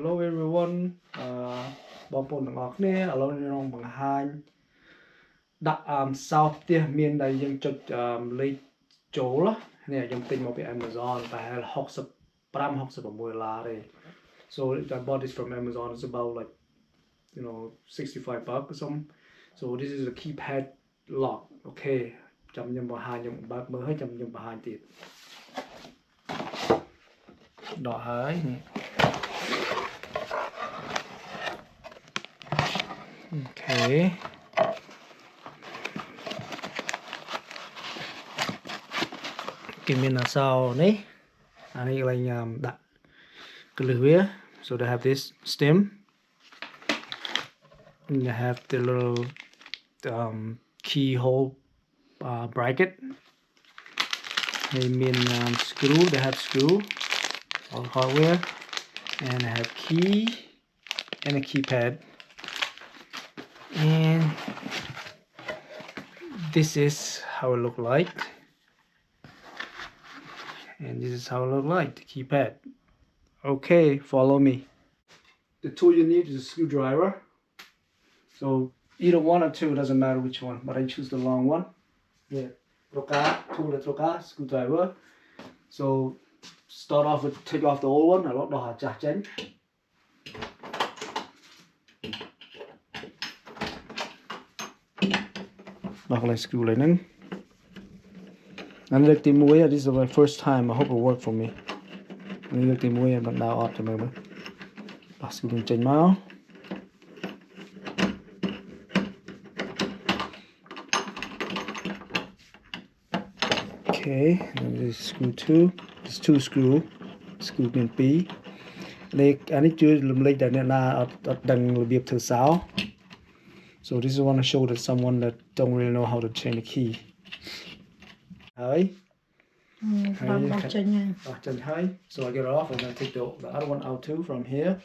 Hello everyone បងប្អូនទាំងអស់គ្នាឥឡូវខ្ញុំបង្ហាញដាក់សោតផ្ទះមានដែលយើងចុចលេខចូលនេះខ្ញុំទិញមកពី Amazon ប្រហែល$65-66 ទេ so I bought this from Amazon. It's about like $65 or something. So this is a keypad lock. Okay ចាំខ្ញុំបង្ហាញខ្ញុំបើកមើលឲ្យចាំខ្ញុំបង្ហាញទៀតដកហើយនេះ Okay. Give me a sound, eh? I need like that glue. So they have this stem. And you have the little keyhole bracket. They mean screw. They have screw, all hardware, and I have key and a keypad. And this is how it look like, and this is how it look like, the keypad. Okay, follow me. The tool you need is a screwdriver. So either one or two, doesn't matter which one, but I choose the long one. Yeah, tool screwdriver. So start off with take off the old one. I don't know how to change. Like screw like this. And look the way. This is my first time. I hope it worked for me. And look the way. But now off the moment. Screw the chain mount. Okay. And this is screw two. There's two screw. Screw pin P. Like I need to like that now. Đừng bị thử sao. So this is I want to show that someone that don't really know how to change the key. Hi. So I get it off and then take the other one out too from here.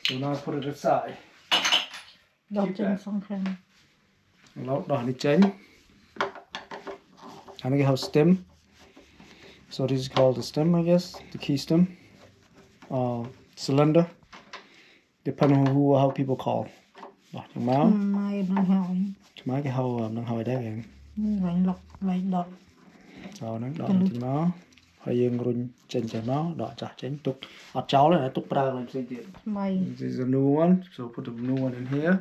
So now I put it aside. Lock down the chain. And I have stem. So this is called the stem, I guess, the key stem. Cylinder. Depending on how people call. Chừng máu. Chừng máu cái hâu đang hồi đấy kìa. Lại đọt. Rồi nó đọt chừng máu. Hơi dương run trên chừng máu đọt chặt chén tục. Ở cháu này tục ra làm gì tiền. This is a new one, so put the new one in here.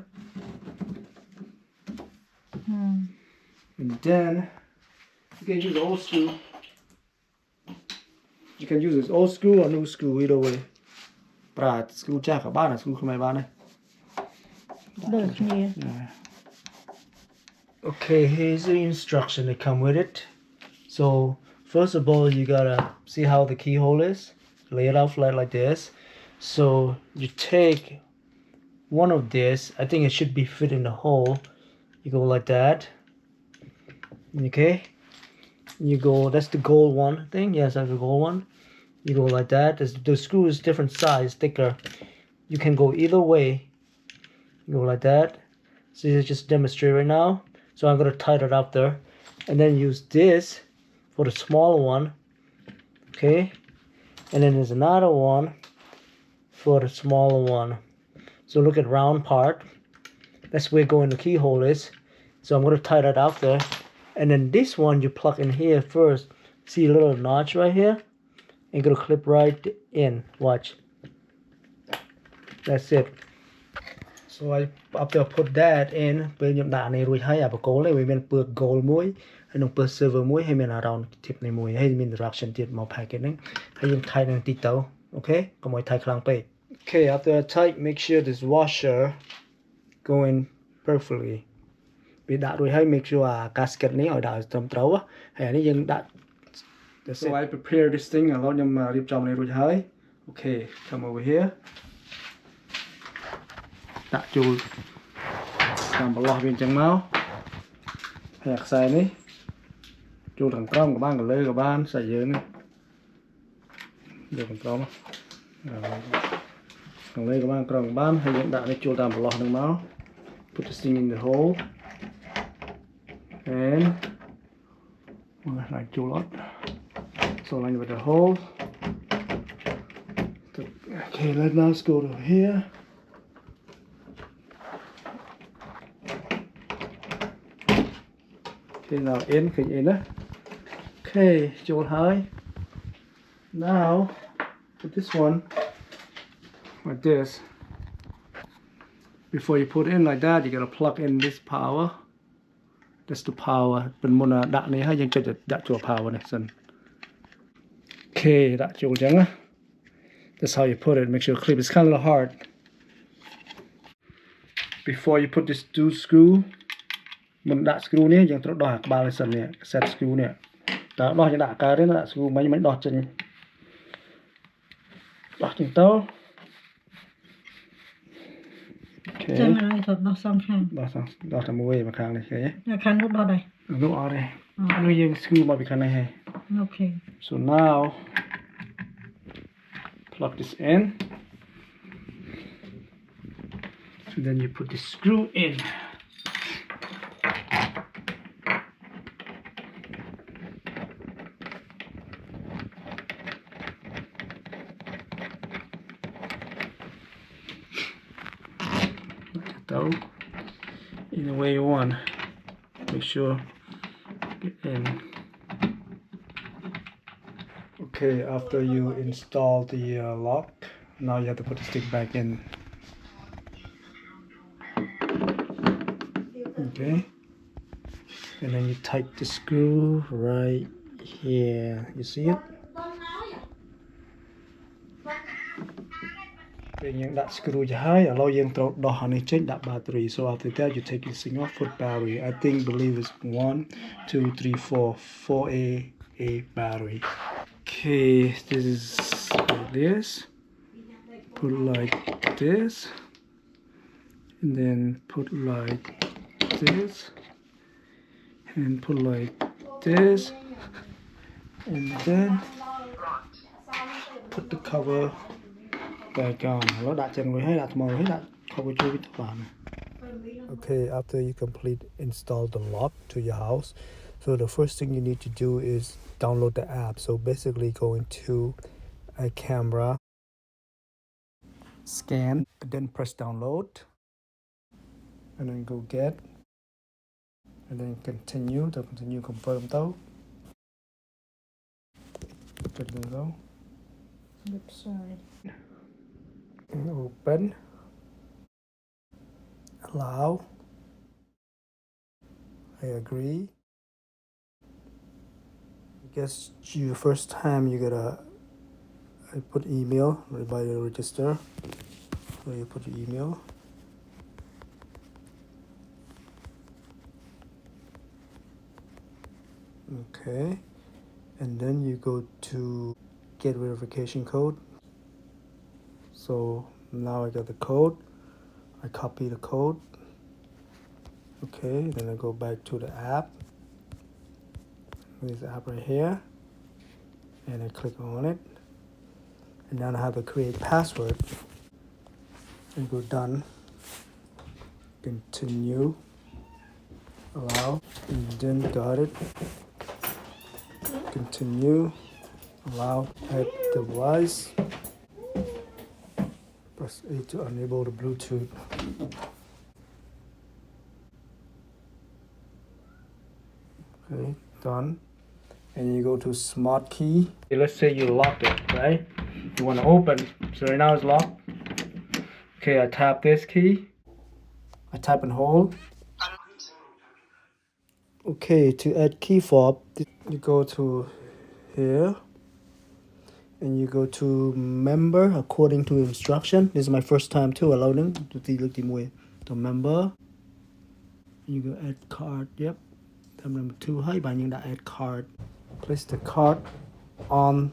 And then you can use old screw. You can use this old screw or new screw either way. But screw chắc cả ba là screw không ai bán này. Yeah. Okay, here's the instruction that come with it. So first of all, you gotta see how the keyhole is. Lay it out flat like this. So you take one of this. I think it should be fit in the hole. You go like that. Okay. You go. That's the gold one thing. Yes, that's the gold one. You go like that. The screw is different size, thicker. You can go either way. Go like that. So this is just demonstrate right now. So I'm gonna tighten it up there, and then use this for the smaller one. Okay, and then there's another one for the smaller one. So look at round part. That's where going the keyhole is. So I'm gonna tighten it up there, and then this one you plug in here first. See a little notch right here, and gonna clip right in. Watch. That's it. So I after put that in ពេលខ្ញុំដាក់នេះរួចហើយអាបកគោលនេះវាមានពើ gold មួយហើយនឹងពើ silver មួយហើយមាន around tip នេះមួយហើយមាន direction ទៀតមក packet ហ្នឹងហើយយើងថៃនឹងតិចទៅអូខេកុំឲ្យថៃខ្លាំងពេក Okay, after I tight, make sure this washer go in perfectly ពេលដាក់រួចហើយ make sure អា gasket នេះឲ្យដាក់ត្រឹមត្រូវហើយអានេះយើងដាក់ So I prepare this thing ឥឡូវខ្ញុំរៀបចំនេះរួចហើយ Okay, come over here. ដាក់ចូលតាមបន្លោះវាអញ្ចឹងមកហើយអាខ្សែនេះចូលខាងក្រោមក៏បានខាងលើក៏បានស្អីយើងនេះយកខាងក្រោមខាងលើក៏បានក្រោមក៏បានហើយយើងដាក់នេះចូលតាមបន្លោះហ្នឹងមក put this thing in the hole and likeចូលអត់ so line with the hole Okay, let's go to here. Okay, now in, okay,ចូលហើយ now put this one like this. Before you put in like that, you gotta plug in this power. That's the power. เป็นមុនដាក់នេះហើយយើងចុចដាក់ចូល power នេះសិន Okay, ដាក់ចូលចឹងណា That's how you put it. Make sure clip. It's kind of a little hard. Before you put this two screw, មុនដាក់ screw នេះយើងត្រូវដោះអាក្បាលនេះសិននេះ set screw នេះតើដោះយើងដាក់កើតទេដាក់ screw មិនដោះចេញដោះចេញទៅ Okay ចឹងហើយត្រូវដោះសងខាងដោះតែមួយមកខាងនេះឃើញទេ ខាងនោះដោះដែរនោះអត់ទេនោះយើង screw មកពីខាងនេះហើយ Okay. So now plug this in. So then you put the screw in. Though, in the way you want. Make sure get in. Okay, after you install the lock, now you have to put the stick back in. Okay, and then you tighten the screw right here. You see it? That screw you that battery. So after that you take this thing off, put battery. I believe it's 1, 2, 3, 4, 4A battery. Okay, this is like this. Put like this, and then put like this, and put like this, and then put the cover back on. Okay, after you install the lock to your house, so the first thing you need to do is download the app. So basically go into a camera, scan, and then press download, and then go get, and then continue confirm though. Left side. Open, allow, I agree. I guess your first time you gotta put email by the register. So you put your email. Okay, and then you go to get verification code. So now I got the code. I copy the code. Okay, then I go back to the app. This app right here, and I click on it, and then I have to create password. And go done. Continue. Allow. And then got it. Continue. Allow. Add device. Press A to enable the Bluetooth. Okay, done. And you go to smart key. Let's say you locked it, right? You want to open. So right now it's locked. Okay, I tap this key. I tap and hold. Okay, to add key fob, you go to here. And you go to member according to instruction. This is my first time too. Allowing to member. You go add card. Yep. Number 2 hay bạn những đã add card. Place the card on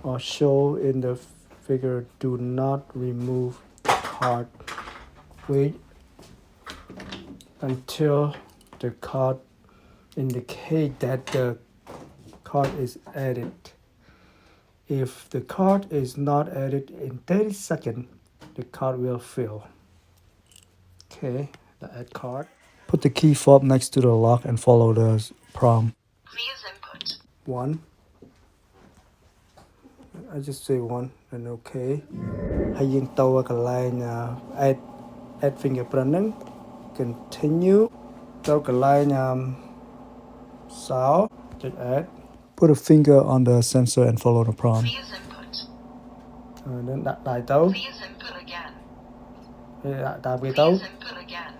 or show in the figure. Do not remove the card. Wait until the card indicate that the card is added. If the card is not added in 30 seconds, the card will fill. Okay, the add card. Put the key fob next to the lock and follow the prompt. Please input 1. I just say 1 and okay ហើយយើងទៅកន្លែង add fingerprint ហ្នឹង continue ទៅកន្លែង sound ចុច add put a finger on the sensor and follow the prompt Please input. ហើយនឹងដាក់ដៃទៅ Please input again. ហើយដាក់តាមគេទៅ Please input again.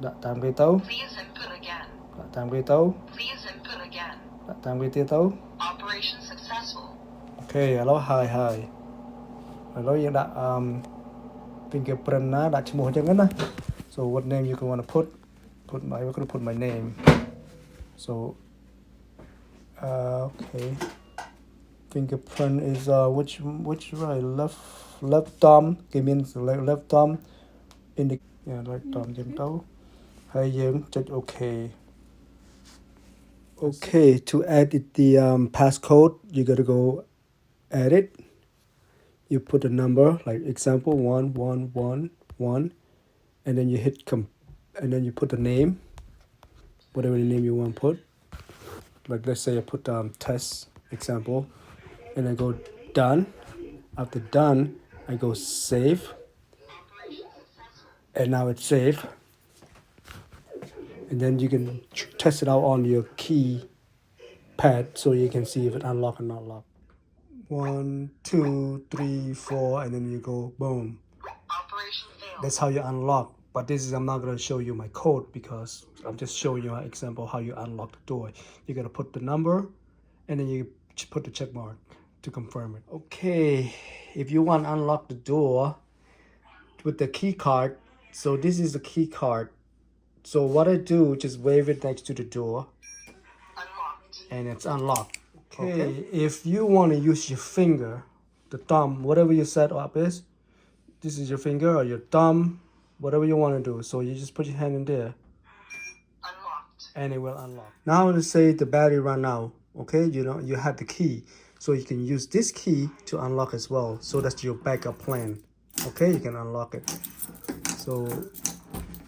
ដាក់តាមគេទៅ Please input again. ដាក់តាមគេទៅ Please input again. ដាក់តាមគេទៀតទៅ Operation successful. អូខេឥឡូវហើយឥឡូវយើងដាក់fingerprint ណាដាក់ឈ្មោះអញ្ចឹងណា so what name you want to put we're going to put my name so okay fingerprint is which right left thumb it means left thumb in the right thumb អញ្ចឹងទៅហើយយើងចុច okay to edit the passcode you got to go edit you put a number like example 1111 and then you hit and then you put the name whatever the name you want to put like let's say I put test example and I go done after done I go save and now it's saved and then you can test it out on your keypad so you can see if it unlock or not lock 1 2 3 4 and then you go boom Operation failed. that's how you unlock but this is I'm not going to show you my code because I'm just showing you an example how you unlock the door you got to put the number and then you put the check mark to confirm it okay if you want to unlock the door with the key card so this is the key card so what I do just wave it next to the door Unlocked. and it's unlocked okay if you want to use your finger the thumb whatever you set up is this is your finger or your thumb whatever you want to do so you just put your hand in there Unlocked. and it will unlock now let's say the battery run out okay you know you have the key so you can use this key to unlock as well so that's your backup plan okay you can unlock it so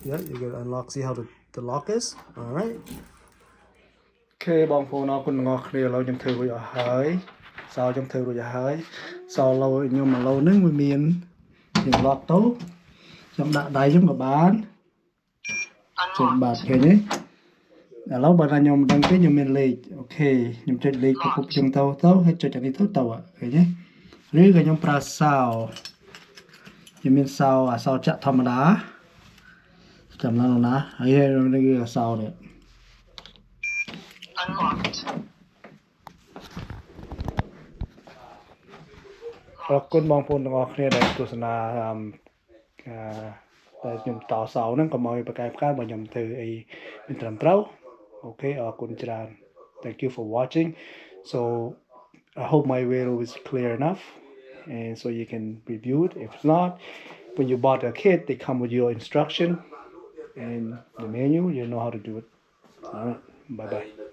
yeah you can unlock see how the lock is all right អូខេបងប្អូនអរគុណទាំងអស់គ្នាឥឡូវខ្ញុំធ្វើរួចអស់ហើយសោខ្ញុំធ្វើរួចអស់ហើយសោឡូខ្ញុំឡូហ្នឹងវាមានយើង lock ទៅខ្ញុំដាក់ដៃខ្ញុំក៏បានជិះបាទឃើញទេឥឡូវបើថាខ្ញុំមិនដឹងទេខ្ញុំមានលេខអូខេខ្ញុំចុចលេខពុកខ្ញុំទៅហើយចុចអានេះទៅឃើញទេឬក៏ខ្ញុំប្រើសោខ្ញុំមានសោអាសោចាក់ធម្មតាចាំឡើងណាហើយនេះគឺសោនេះ Unlocked. អរគុណបងប្អូនទាំងអស់គ្នាដែលទស្សនាដែលខ្ញុំតសោហ្នឹងកុំឲ្យប្រកែកផ្កាបើខ្ញុំធ្វើអីមិនត្រឹមត្រូវអូខេអរគុណច្រើន Thank you for watching so I hope my video is clear enough and so you can review it if not when you bought a kit they come with your instruction and the manual you know how to do it all right bye bye